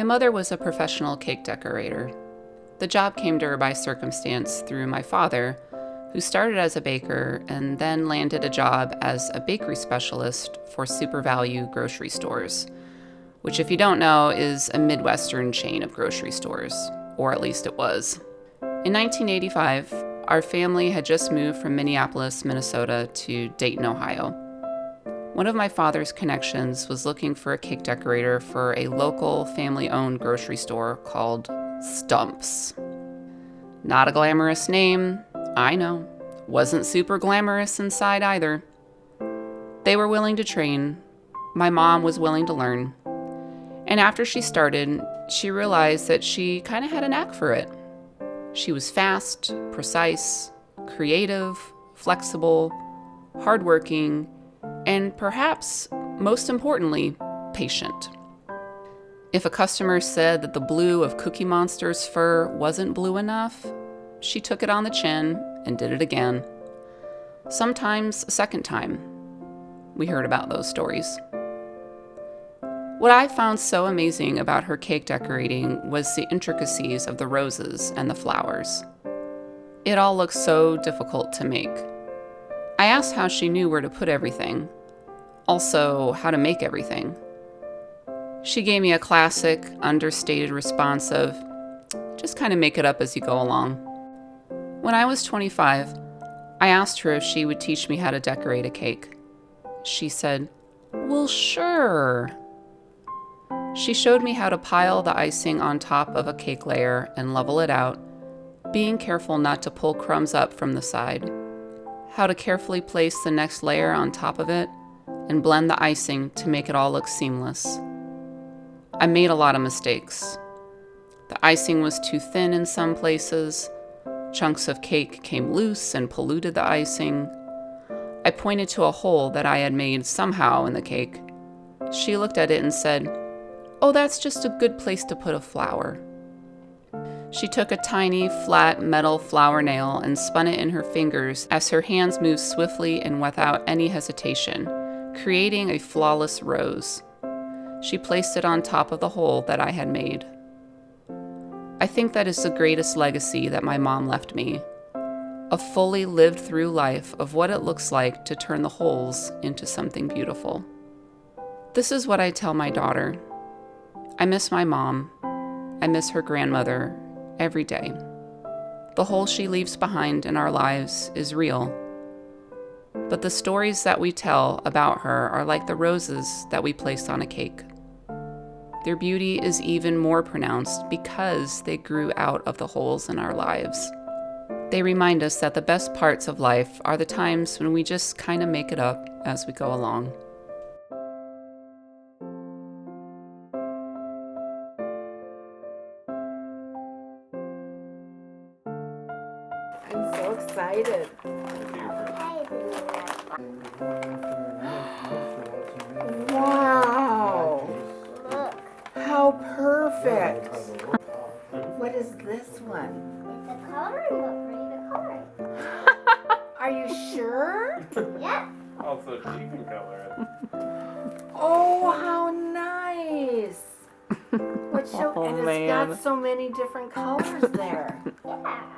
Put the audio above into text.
mother was a professional cake decorator. The job came to her by circumstance through my father, who started as a baker and then landed a job as a bakery specialist for Super Value grocery stores, which, if you don't know, is a Midwestern chain of grocery stores, or at least it was. In 1985, our family had just moved from Minneapolis, Minnesota to Dayton, Ohio. One of my father's connections was looking for a cake decorator for a local family-owned grocery store called Stump's. Not a glamorous name, I know. Wasn't super glamorous inside either. They were willing to train. My mom was willing to learn. And after she started, she realized that she kind of had a knack for it. She was fast, precise, creative, flexible, hardworking, and perhaps, most importantly, patient. If a customer said that the blue of Cookie Monster's fur wasn't blue enough, she took it on the chin and did it again. Sometimes a second time. We heard about those stories. What I found so amazing about her cake decorating was the intricacies of the roses and the flowers. It all looked so difficult to make. I asked how she knew where to put everything, also how to make everything. She gave me a classic, understated response of, just kind of make it up as you go along. When I was 25, I asked her if she would teach me how to decorate a cake. She said, "Well, sure." She showed me how to pile the icing on top of a cake layer and level it out, being careful not to pull crumbs up from the side. How to carefully place the next layer on top of it and blend the icing to make it all look seamless. I made a lot of mistakes. The icing was too thin in some places. Chunks of cake came loose and polluted the icing. I pointed to a hole that I had made somehow in the cake. She looked at it and said, "Oh, that's just a good place to put a flower." She took a tiny, flat metal flower nail and spun it in her fingers as her hands moved swiftly and without any hesitation, creating a flawless rose. She placed it on top of the hole that I had made. I think that is the greatest legacy that my mom left me. A fully lived through life of what it looks like to turn the holes into something beautiful. This is what I tell my daughter. I miss my mom. I miss her grandmother every day. The hole she leaves behind in our lives is real. But the stories that we tell about her are like the roses that we place on a cake. Their beauty is even more pronounced because they grew out of the holes in our lives. They remind us that the best parts of life are the times when we just kind of make it up as we go along. I'm so excited. Wow! Look, How perfect! What is this one? it's a coloring book for you to color. Are you sure? Yeah. Also, she can color Oh, how nice! And it's got so many different colors there. Yeah.